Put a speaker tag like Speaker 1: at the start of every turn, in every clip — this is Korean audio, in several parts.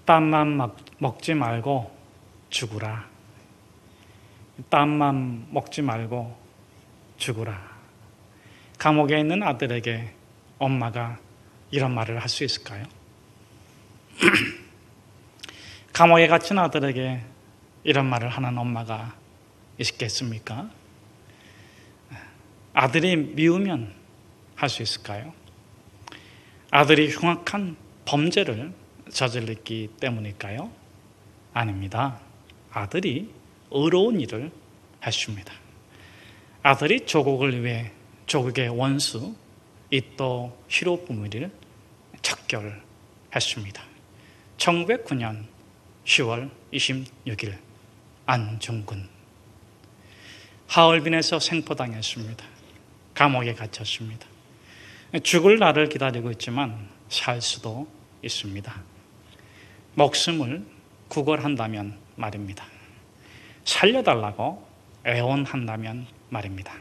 Speaker 1: 땀만 먹지 말고 죽으라. 땀만 먹지 말고 죽으라. 감옥에 있는 아들에게 엄마가 이런 말을 할 수 있을까요? 감옥에 갇힌 아들에게 이런 말을 하는 엄마가 있겠습니까? 아들이 미우면 할 수 있을까요? 아들이 흉악한 범죄를 저질렀기 때문일까요? 아닙니다. 아들이 의로운 일을 했습니다. 아들이 조국을 위해 조국의 원수 이토 히로부미를 척결했습니다. 1909년 10월 26일 안중근 하얼빈에서 생포당했습니다. 감옥에 갇혔습니다. 죽을 날을 기다리고 있지만 살 수도 있습니다. 목숨을 구걸한다면 말입니다. 살려달라고 애원한다면 말입니다.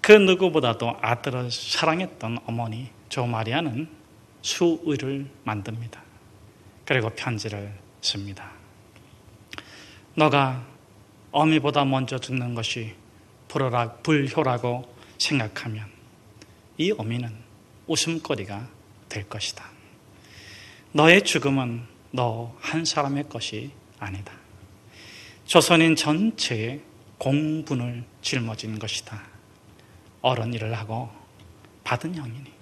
Speaker 1: 그 누구보다도 아들을 사랑했던 어머니 조마리아는 수의를 만듭니다. 그리고 편지를 씁니다. 너가 어미보다 먼저 죽는 것이 불효라고 생각하면 이 어미는 웃음거리가 될 것이다. 너의 죽음은 너 한 사람의 것이 아니다. 조선인 전체의 공분을 짊어진 것이다. 어른 일을 하고 받은 형이니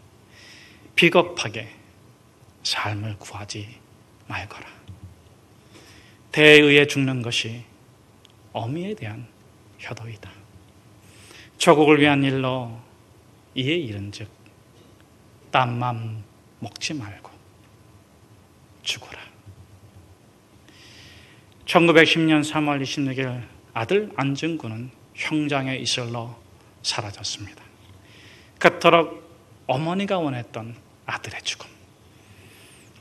Speaker 1: 비겁하게 삶을 구하지 말거라. 대의에 죽는 것이 어미에 대한 효도이다. 조국을 위한 일로 이에 이른즉 땀만 먹지 말고 죽어라. 1910년 3월 26일 아들 안중근은 형장의 이슬로 사라졌습니다. 그토록 어머니가 원했던 아들의 죽음.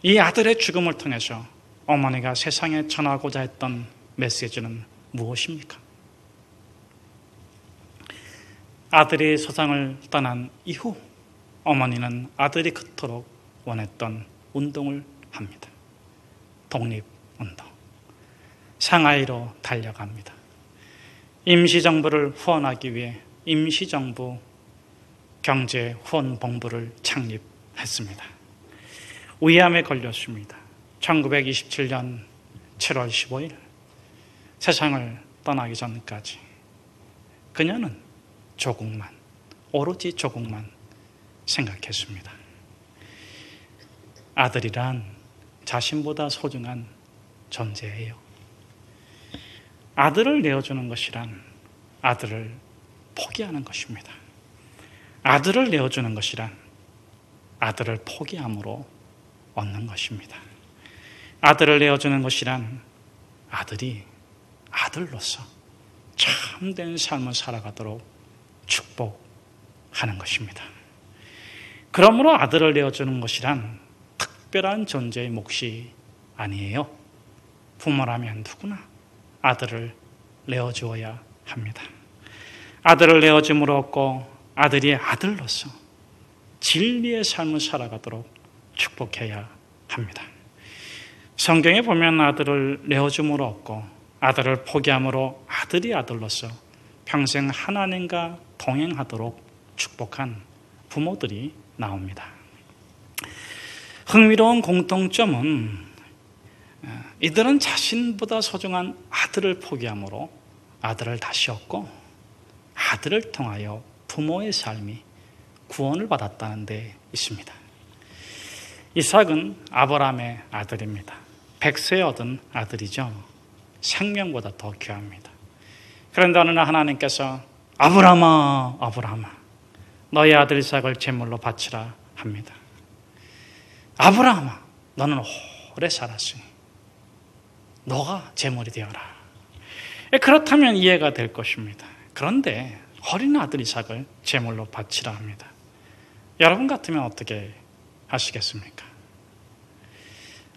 Speaker 1: 이 아들의 죽음을 통해서 어머니가 세상에 전하고자 했던 메시지는 무엇입니까? 아들이 세상을 떠난 이후 어머니는 아들이 그토록 원했던 운동을 합니다. 독립운동. 상하이로 달려갑니다. 임시정부를 후원하기 위해 임시정부 경제후원본부를 창립했습니다. 위암에 걸렸습니다. 1927년 7월 15일 세상을 떠나기 전까지 그녀는 조국만, 오로지 조국만 생각했습니다. 아들이란 자신보다 소중한 존재예요. 아들을 내어주는 것이란 아들을 포기하는 것입니다. 아들을 내어주는 것이란 아들을 포기함으로 얻는 것입니다. 아들을 내어주는 것이란 아들이 아들로서 참된 삶을 살아가도록 축복하는 것입니다. 그러므로 아들을 내어주는 것이란 특별한 존재의 몫이 아니에요. 부모라면 누구나 아들을 내어주어야 합니다. 아들을 내어줌으로 얻고 아들이 아들로서 진리의 삶을 살아가도록 축복해야 합니다. 성경에 보면 아들을 내어줌으로 얻고 아들을 포기함으로 아들이 아들로서 평생 하나님과 동행하도록 축복한 부모들이 나옵니다. 흥미로운 공통점은 이들은 자신보다 소중한 아들을 포기함으로 아들을 다시 얻고 아들을 통하여 부모의 삶이 구원을 받았다는 데 있습니다. 이삭은 아브라함의 아들입니다. 100세에 얻은 아들이죠. 생명보다 더 귀합니다. 그런데 어느 날 하나님께서 아브라함아, 아브라함아, 너의 아들 이삭을 제물로 바치라 합니다. 아브라함아, 너는 오래 살았으니 너가 제물이 되어라. 그렇다면 이해가 될 것입니다. 그런데 어린 아들 이삭을 제물로 바치라 합니다. 여러분 같으면 어떻게 하시겠습니까?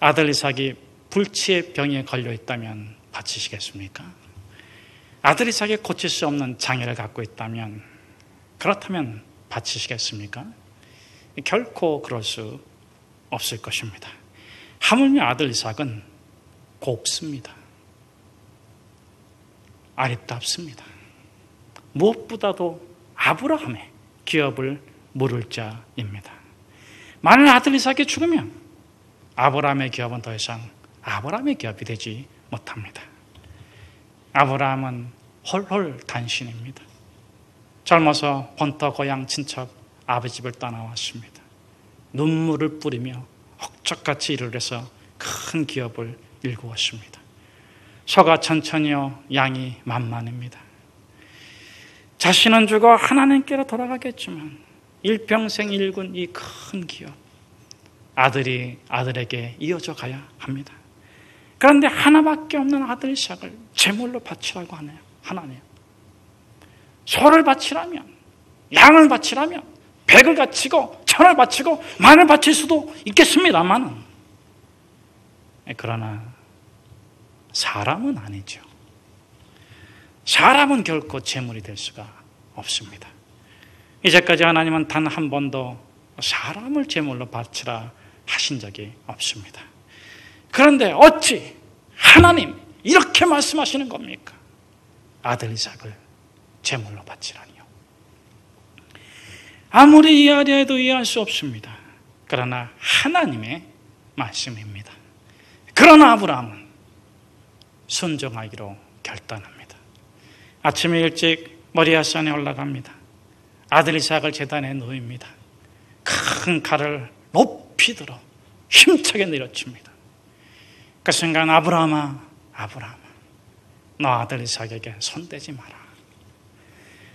Speaker 1: 아들 이삭이 불치의 병에 걸려 있다면 바치시겠습니까? 아들 이삭이 고칠 수 없는 장애를 갖고 있다면 그렇다면 바치시겠습니까? 결코 그럴 수 없을 것입니다. 하물며 아들 이삭은 곱습니다. 아리따웁습니다. 무엇보다도 아브라함의 기업을 물을 자입니다. 만일 아들 이삭이 죽으면 아브라함의 기업은 더 이상 아브라함의 기업이 되지 못합니다. 아브라함은 홀홀 단신입니다. 젊어서 본토 고향 친척 아버지 집을 떠나왔습니다. 눈물을 뿌리며 억적같이 일을 해서 큰 기업을 일구었습니다. 소가 천천히요, 양이 만만입니다. 자신은 죽어 하나님께로 돌아가겠지만 일평생 일군 이 큰 기업, 아들이 아들에게 이어져 가야 합니다. 그런데 하나밖에 없는 아들 이삭을 제물로 바치라고 하네요. 하나님, 소를 바치라면, 양을 바치라면 100을 바치고 1000을 바치고 10,000을 바칠 수도 있겠습니다만, 그러나 사람은 아니죠. 사람은 결코 제물이 될 수가 없습니다. 이제까지 하나님은 단 한 번도 사람을 제물로 바치라 하신 적이 없습니다. 그런데 어찌 하나님 이렇게 말씀하시는 겁니까? 아들 이삭을 제물로 바치라니요. 아무리 이해하려 해도 이해할 수 없습니다. 그러나 하나님의 말씀입니다. 그러나 아브라함은 순종하기로 결단합니다. 아침에 일찍 모리아산에 올라갑니다. 아들 이삭을 제단에 놓입니다. 큰 칼을 높이 들어 힘차게 내려칩니다. 그 순간 아브라함아, 아브라함아, 너 아들 이삭에게 손대지 마라.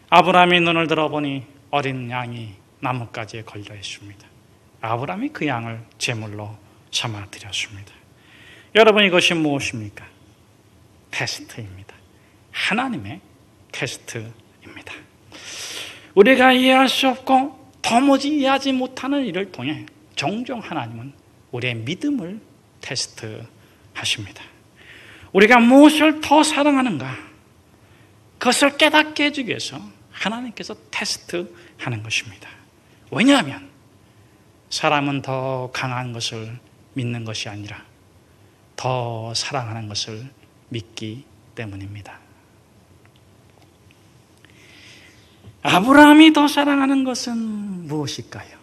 Speaker 1: 아브라함이 눈을 들어보니 어린 양이 나뭇가지에 걸려 있습니다. 아브라함이 그 양을 제물로 삼아 드렸습니다. 여러분, 이것이 무엇입니까? 테스트입니다. 하나님의 테스트입니다. 우리가 이해할 수 없고 도무지 이해하지 못하는 일을 통해 종종 하나님은 우리의 믿음을 테스트하십니다. 우리가 무엇을 더 사랑하는가, 그것을 깨닫게 해주기 위해서 하나님께서 테스트하는 것입니다. 왜냐하면 사람은 더 강한 것을 믿는 것이 아니라 더 사랑하는 것을 믿기 때문입니다. 아브라함이 더 사랑하는 것은 무엇일까요?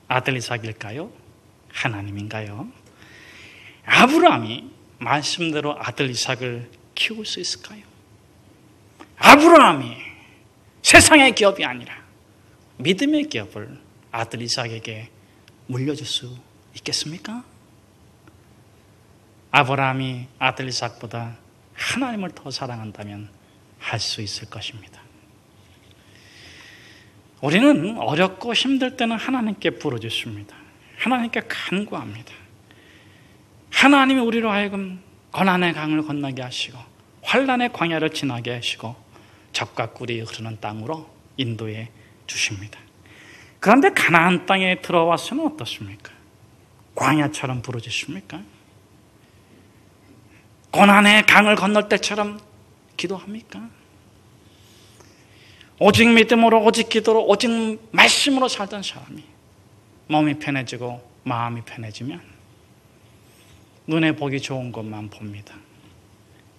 Speaker 1: 아들 이삭일까요? 하나님인가요? 아브라함이 말씀대로 아들 이삭을 키울 수 있을까요? 아브라함이 세상의 기업이 아니라 믿음의 기업을 아들 이삭에게 물려줄 수 있겠습니까? 아브라함이 아들 이삭보다 하나님을 더 사랑한다면 할 수 있을 것입니다. 우리는 어렵고 힘들 때는 하나님께 부르짖습니다. 하나님께 간구합니다. 하나님이 우리로 하여금 고난의 강을 건너게 하시고 환난의 광야를 지나게 하시고 젖과 꿀이 흐르는 땅으로 인도해 주십니다. 그런데 가나안 땅에 들어와서는 어떻습니까? 광야처럼 부르짖습니까? 고난의 강을 건널 때처럼 기도합니까? 오직 믿음으로, 오직 기도로, 오직 말씀으로 살던 사람이 몸이 편해지고 마음이 편해지면 눈에 보기 좋은 것만 봅니다.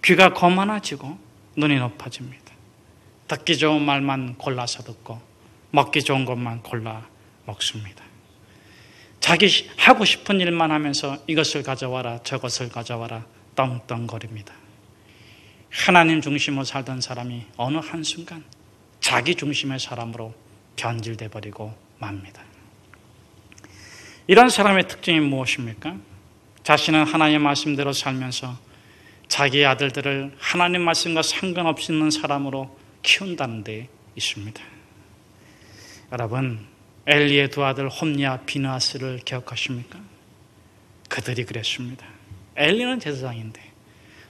Speaker 1: 귀가 거만해지고 눈이 높아집니다. 듣기 좋은 말만 골라서 듣고 먹기 좋은 것만 골라 먹습니다. 자기 하고 싶은 일만 하면서 이것을 가져와라 저것을 가져와라 떵떵거립니다. 하나님 중심으로 살던 사람이 어느 한순간 자기 중심의 사람으로 변질돼 버리고 맙니다. 이런 사람의 특징이 무엇입니까? 자신은 하나님의 말씀대로 살면서 자기 아들들을 하나님 말씀과 상관없이 있는 사람으로 키운다는 데 있습니다. 여러분, 엘리의 두 아들 홈리와 비느하스를 기억하십니까? 그들이 그랬습니다. 엘리는 제사장인데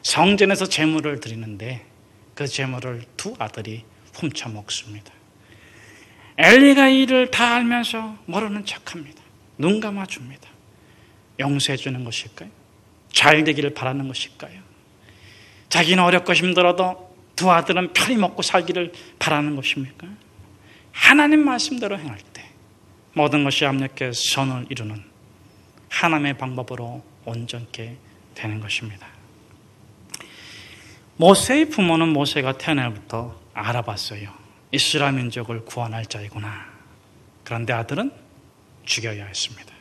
Speaker 1: 성전에서 제물을 드리는데 그 제물을 두 아들이 훔쳐 먹습니다. 엘리가 이 일을 다 알면서 모르는 척합니다. 눈 감아줍니다. 용서해 주는 것일까요? 잘 되기를 바라는 것일까요? 자기는 어렵고 힘들어도 두 아들은 편히 먹고 살기를 바라는 것입니까? 하나님 말씀대로 행할 때 모든 것이 합력해 선을 이루는 하나님의 방법으로 온전케 되는 것입니다. 모세의 부모는 모세가 태어날부터 알아봤어요. 이스라엘 민족을 구원할 자이구나. 그런데 아들은 죽여야 했습니다.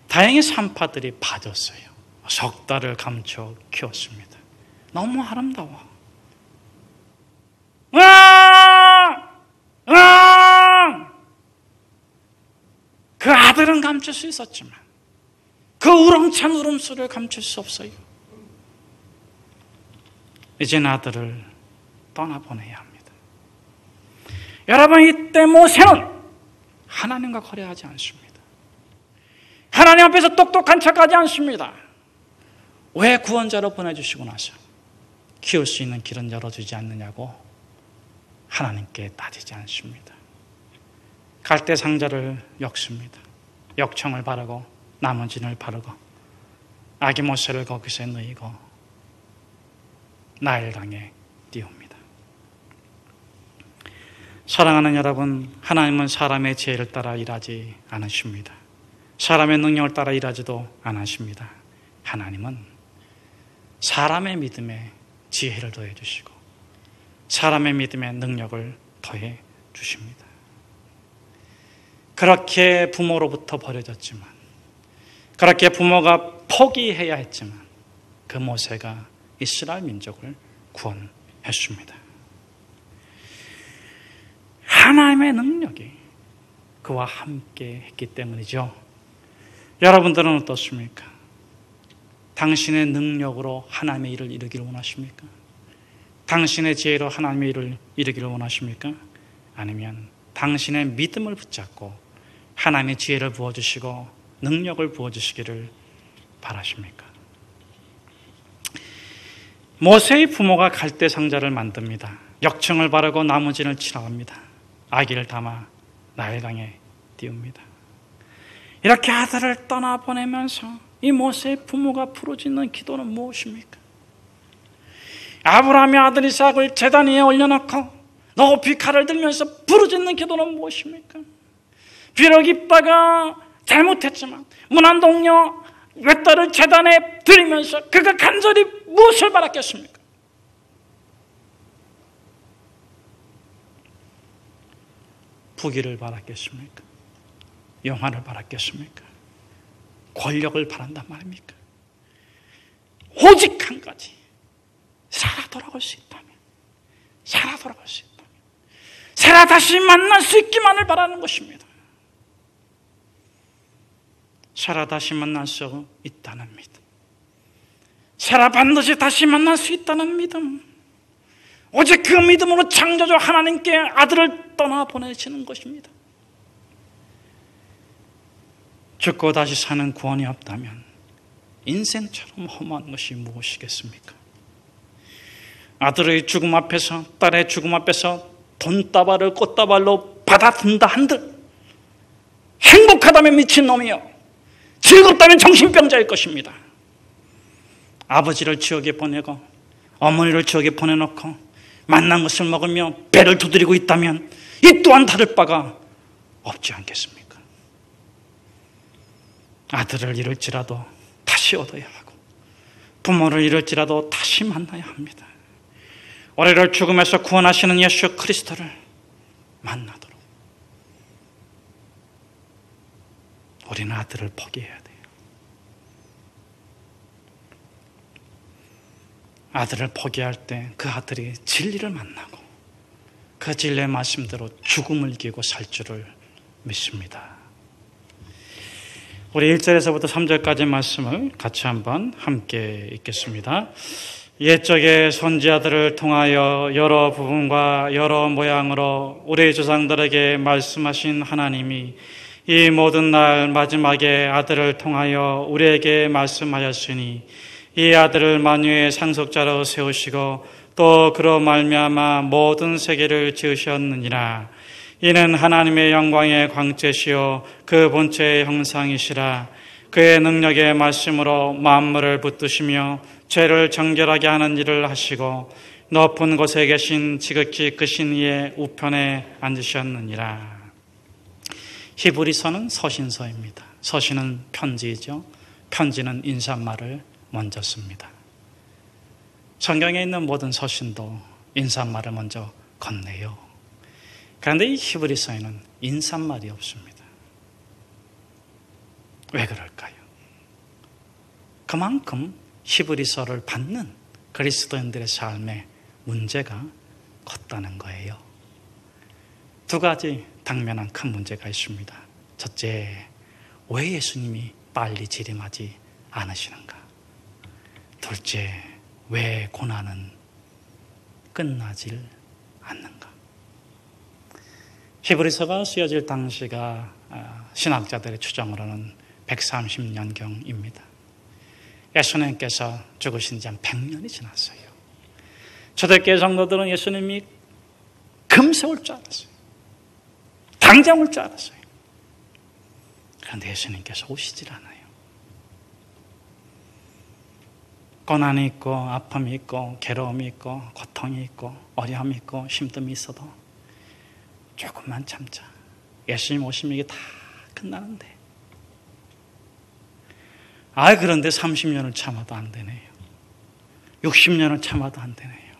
Speaker 1: 다행히 산파들이 봐줬어요. 석 달을 감춰 키웠습니다. 너무 아름다워. 그 아들은 감출 수 있었지만 그 우렁찬 울음소리를 감출 수 없어요. 이젠 아들을 떠나보내야 합니다. 여러분, 이때 모세는 하나님과 거래하지 않습니다. 하나님 앞에서 똑똑한 척하지 않습니다. 왜 구원자로 보내주시고 나서 키울 수 있는 길은 열어주지 않느냐고 하나님께 따지지 않습니다. 갈대 상자를 엮습니다. 역청을 바르고 나머지를 바르고 아기 모세를 거기서 넣이고 나일강에 띄웁니다. 사랑하는 여러분, 하나님은 사람의 지혜를 따라 일하지 않으십니다. 사람의 능력을 따라 일하지도 않으십니다. 하나님은 사람의 믿음에 지혜를 더해 주시고 사람의 믿음에 능력을 더해 주십니다. 그렇게 부모로부터 버려졌지만, 그렇게 부모가 포기해야 했지만 그 모세가 이스라엘 민족을 구원했습니다. 하나님의 능력이 그와 함께 했기 때문이죠. 여러분들은 어떻습니까? 당신의 능력으로 하나님의 일을 이루기를 원하십니까? 당신의 지혜로 하나님의 일을 이루기를 원하십니까? 아니면 당신의 믿음을 붙잡고 하나님의 지혜를 부어주시고 능력을 부어주시기를 바라십니까? 모세의 부모가 갈대 상자를 만듭니다. 역청을 바르고 나무진을 칠합니다. 아기를 담아 나일강에 띄웁니다. 이렇게 아들을 떠나보내면서 이 모세의 부모가 부르짖는 기도는 무엇입니까? 아브라함의 아들 이삭을 제단 위에 올려놓고 높이 칼을 들면서 부르짖는 기도는 무엇입니까? 비록 이빠가 잘못했지만 문안동녀 외딸을 제단에 드리면서 그가 간절히 무엇을 바랐겠습니까? 부귀를 바랐겠습니까? 영화를 바랐겠습니까? 권력을 바란단 말입니까? 오직 한 가지, 살아 돌아갈 수 있다면, 살아 돌아갈 수 있다면, 살아 다시 만날 수 있기만을 바라는 것입니다. 살아 다시 만날 수 있다는 믿음, 살아 반드시 다시 만날 수 있다는 믿음, 오직 그 믿음으로 창조주 하나님께 아들을 떠나보내시는 것입니다. 죽고 다시 사는 구원이 없다면 인생처럼 험한 것이 무엇이겠습니까? 아들의 죽음 앞에서, 딸의 죽음 앞에서 돈다발을 꽃다발로 받아든다 한들 행복하다면 미친놈이요, 즐겁다면 정신병자일 것입니다. 아버지를 지옥에 보내고 어머니를 지옥에 보내놓고 만난 것을 먹으며 배를 두드리고 있다면 이 또한 다를 바가 없지 않겠습니까? 아들을 잃을지라도 다시 얻어야 하고 부모를 잃을지라도 다시 만나야 합니다. 우리를 죽음에서 구원하시는 예수 그리스도를 만나도록 우리는 아들을 포기해야 돼요. 아들을 포기할 때 그 아들이 진리를 만나고 그 진리의 말씀대로 죽음을 이기고 살 줄을 믿습니다. 우리 1절에서부터 3절까지 말씀을 같이 한번 함께 읽겠습니다. 옛적의 선지자들을 통하여 여러 부분과 여러 모양으로 우리 조상들에게 말씀하신 하나님이 이 모든 날 마지막에 아들을 통하여 우리에게 말씀하였으니 이 아들을 만유의 상속자로 세우시고 또 그로 말미암아 모든 세계를 지으셨느니라. 이는 하나님의 영광의 광채시요 그 본체의 형상이시라. 그의 능력의 말씀으로 만물을 붙드시며 죄를 정결하게 하는 일을 하시고 높은 곳에 계신 지극히 크신 이의 우편에 앉으셨느니라. 히브리서는 서신서입니다. 서신은 편지이죠. 편지는 인사말을 먼저 씁니다. 성경에 있는 모든 서신도 인사말을 먼저 건네요. 그런데 이 히브리서에는 인사말이 없습니다. 왜 그럴까요? 그만큼 히브리서를 받는 그리스도인들의 삶에 문제가 컸다는 거예요. 두 가지 당면한 큰 문제가 있습니다. 첫째, 왜 예수님이 빨리 재림하지 않으시는가? 둘째, 왜 고난은 끝나질 않는가? 히브리서가 쓰여질 당시가 신학자들의 추정으로는 130년경입니다. 예수님께서 죽으신 지 한 100년이 지났어요. 초대교회 성도들은 예수님이 금세 올 줄 알았어요. 당장 올 줄 알았어요. 그런데 예수님께서 오시질 않아요. 고난이 있고 아픔이 있고 괴로움이 있고 고통이 있고 어려움이 있고 힘듦이 있어도 조금만 참자. 예수님 오시면 이게 다 끝나는데. 그런데 30년을 참아도 안 되네요. 60년을 참아도 안 되네요.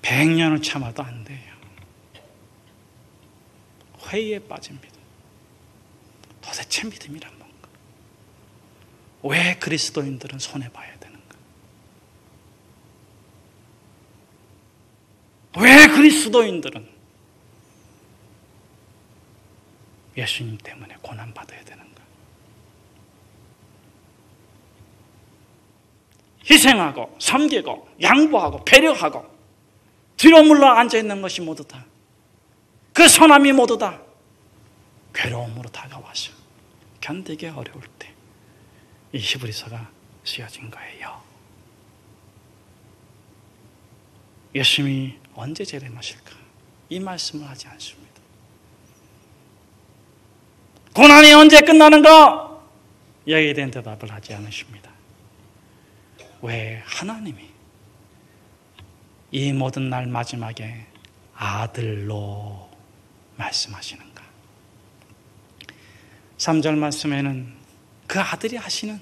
Speaker 1: 100년을 참아도 안 돼요. 회의에 빠집니다. 도대체 믿음이란 뭔가? 왜 그리스도인들은 손해봐야 되는가? 왜 그리스도인들은 예수님 때문에 고난받아야 되는가? 희생하고 섬기고 양보하고 배려하고 뒤로 물러 앉아있는 것이 모두 다, 그 선함이 모두 다 괴로움으로 다가와서 견디기 어려울 때 이 히브리서가 쓰여진 거예요. 예수님이 언제 재림하실까? 이 말씀을 하지 않습니다. 고난이 언제 끝나는가? 여기에 대한 대답을 하지 않으십니다. 왜 하나님이 이 모든 날 마지막에 아들로 말씀하시는가? 3절 말씀에는 그 아들이 하시는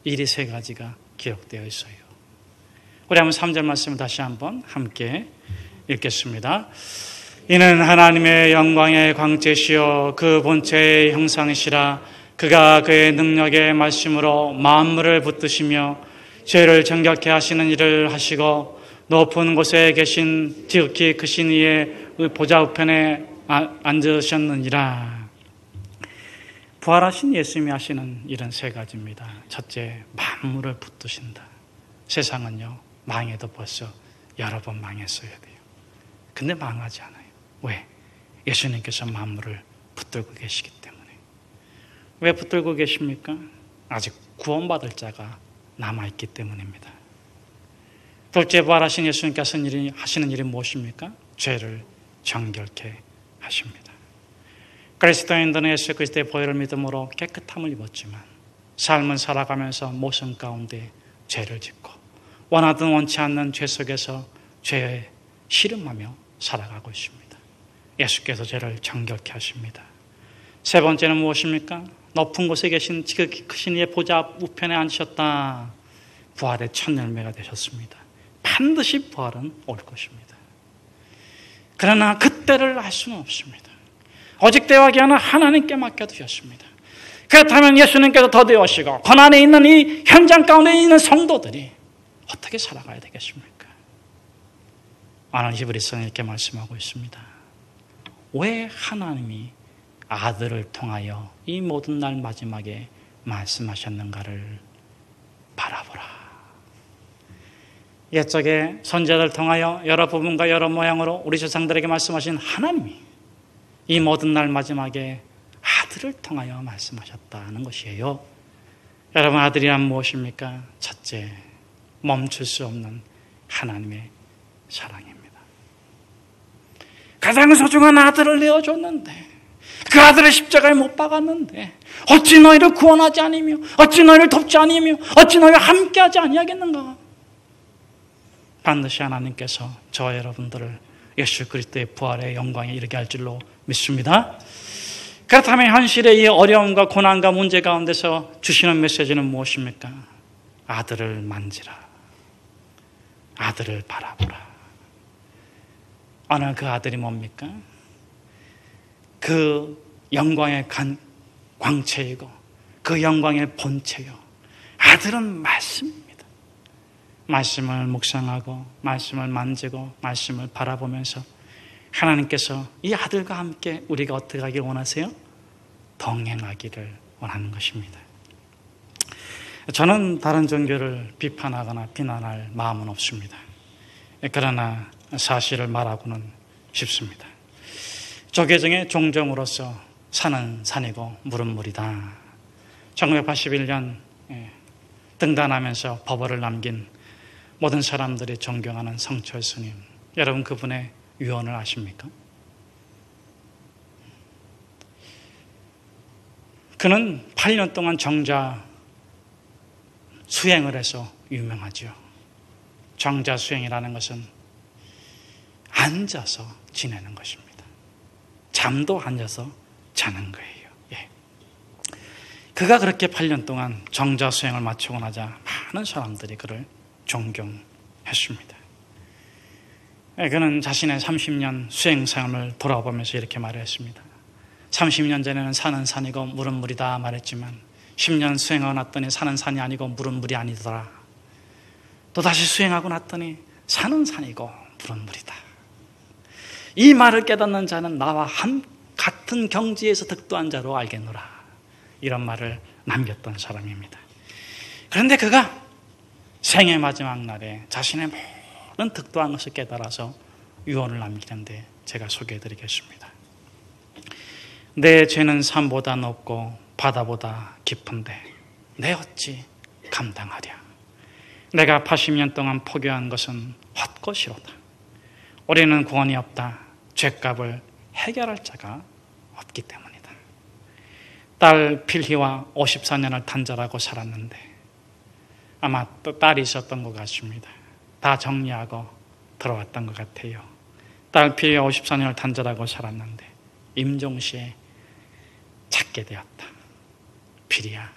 Speaker 1: 일이 세 가지가 기록되어 있어요. 우리 한번 3절 말씀을 다시 한번 함께 읽겠습니다. 이는 하나님의 영광의 광채시요 그 본체의 형상이시라. 그가 그의 능력의 말씀으로 만물을 붙드시며 죄를 정결케 하시는 일을 하시고 높은 곳에 계신 지극히 크신 이의 보좌 우편에 앉으셨느니라. 부활하신 예수님이 하시는 일은 세 가지입니다. 첫째, 만물을 붙드신다. 세상은요, 망해도 벌써 여러 번 망했어야 돼요. 근데 망하지 않아요. 왜? 예수님께서 만물을 붙들고 계시기 때문에. 왜 붙들고 계십니까? 아직 구원받을 자가 남아있기 때문입니다. 둘째, 부활하신 예수님께서 하시는 일이 무엇입니까? 죄를 정결케 하십니다. 그리스도인들은 예수 그리스도의 보혈을 믿음으로 깨끗함을 입었지만 삶을 살아가면서 모순 가운데 죄를 짓고 원하든 원치 않는 죄 속에서 죄에 씨름하며 살아가고 있습니다. 예수께서 죄를 정결케 하십니다. 세 번째는 무엇입니까? 높은 곳에 계신 지극히 크신 이의 보좌 우편에 앉으셨다. 부활의 첫 열매가 되셨습니다. 반드시 부활은 올 것입니다. 그러나 그때를 알 수는 없습니다. 오직 때와 기한은 하나님께 맡겨두셨습니다. 그렇다면 예수님께서 더디어 오시고 고난에 있는 이 현장 가운데 있는 성도들이 어떻게 살아가야 되겠습니까? 오늘 히브리서는 이렇게 말씀하고 있습니다. 왜 하나님이 아들을 통하여 이 모든 날 마지막에 말씀하셨는가를 바라보라. 옛적에 선지자들 통하여 여러 부분과 여러 모양으로 우리 조상들에게 말씀하신 하나님이 이 모든 날 마지막에 아들을 통하여 말씀하셨다는 것이에요. 여러분, 아들이란 무엇입니까? 첫째, 멈출 수 없는 하나님의 사랑입니다. 가장 소중한 아들을 내어줬는데 그 아들을 십자가에 못 박았는데 어찌 너희를 구원하지 아니며 어찌 너희를 돕지 아니며 어찌 너희와 함께하지 아니하겠는가? 반드시 하나님께서 저와 여러분들을 예수 그리스도의 부활의 영광에 이르게 할 줄로 믿습니다. 그렇다면 현실의 이 어려움과 고난과 문제 가운데서 주시는 메시지는 무엇입니까? 아들을 만지라. 아들을 바라보라. 어느 그 아들이 뭡니까? 그 영광의 광채이고 그 영광의 본체요. 아들은 말씀입니다. 말씀을 묵상하고 말씀을 만지고 말씀을 바라보면서 하나님께서 이 아들과 함께 우리가 어떻게 하기를 원하세요? 동행하기를 원하는 것입니다. 저는 다른 종교를 비판하거나 비난할 마음은 없습니다. 그러나 사실을 말하고는 싶습니다. 조계종의 종종으로서 산은 산이고 물은 물이다. 1981년 등단하면서 법어를 남긴 모든 사람들이 존경하는 성철 스님, 여러분 그분의 유언을 아십니까? 그는 8년 동안 정자 수행을 해서 유명하죠. 정자 수행이라는 것은 앉아서 지내는 것입니다. 잠도 앉아서 자는 거예요. 예. 그가 그렇게 8년 동안 정자 수행을 마치고 나자 많은 사람들이 그를 존경했습니다. 그는 자신의 30년 수행 삶을 돌아보면서 이렇게 말했습니다. 30년 전에는 산은 산이고 물은 물이다 말했지만 10년 수행하고 났더니 산은 산이 아니고 물은 물이 아니더라. 또다시 수행하고 났더니 산은 산이고 물은 물이다. 이 말을 깨닫는 자는 나와 같은 경지에서 득도한 자로 알겠노라. 이런 말을 남겼던 사람입니다. 그런데 그가 생의 마지막 날에 자신의 모든 득도한 것을 깨달아서 유언을 남기는데 제가 소개해드리겠습니다. 내 죄는 산보다 높고 바다보다 깊은데 내 어찌 감당하랴. 내가 80년 동안 포기한 것은 헛것이로다. 우리는 구원이 없다. 죄값을 해결할 자가 없기 때문이다. 딸 필희와 54년을 단절하고 살았는데 아마 또 딸이 있었던 것 같습니다. 다 정리하고 들어왔던 것 같아요. 딸 필희와 54년을 단절하고 살았는데 임종시에 찾게 되었다. 필희야,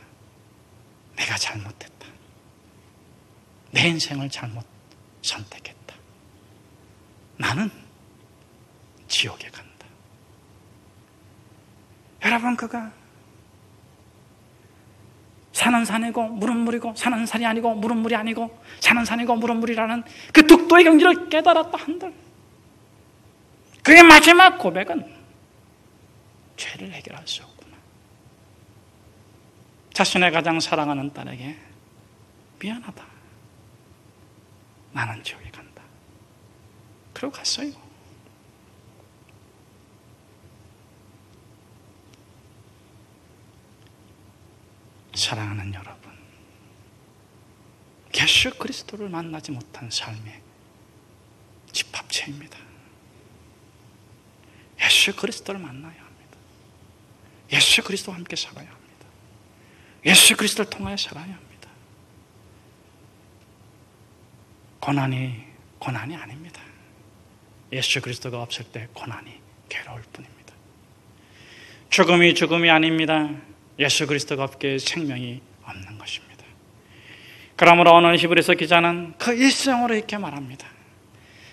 Speaker 1: 내가 잘못했다. 내 인생을 잘못 선택했다. 나는 지옥에 간다. 여러분, 그가 산은 산이고 물은 물이고 산은 산이 아니고 물은 물이 아니고 산은 산이고 물은 물이라는 그 득도의 경지를 깨달았다 한들 그의 마지막 고백은 죄를 해결할 수 없구나. 자신의 가장 사랑하는 딸에게 미안하다. 나는 지옥에 간다. 그러고 갔어요. 사랑하는 여러분, 예수 그리스도를 만나지 못한 삶의 집합체입니다. 예수 그리스도를 만나야 합니다. 예수 그리스도와 함께 살아야 합니다. 예수 그리스도를 통하여 살아야 합니다. 고난이 아닙니다. 예수 그리스도가 없을 때 고난이 괴로울 뿐입니다. 죽음이 아닙니다. 예수 그리스도가 없게 생명이 없는 것입니다. 그러므로 오늘 히브리서 기자는 그 일성으로 이렇게 말합니다.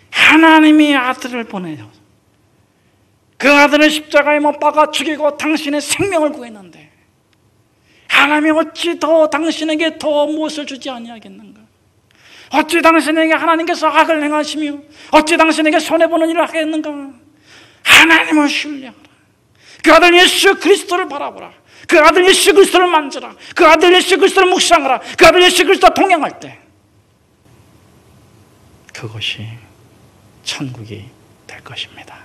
Speaker 1: 하나님이 아들을 보내요. 그 아들을 십자가에 못 박아 죽이고 당신의 생명을 구했는데 하나님이 어찌 더 당신에게 더 무엇을 주지 아니하겠는가? 어찌 당신에게 하나님께서 악을 행하시며 어찌 당신에게 손해보는 일을 하겠는가? 하나님을 신뢰하라. 그 아들 예수 그리스도를 바라보라. 그 아들 예수 그리스도를 만져라. 그 아들 예수 그리스도를 묵상하라. 그 아들 예수 그리스도와 동행할 때 그것이 천국이 될 것입니다.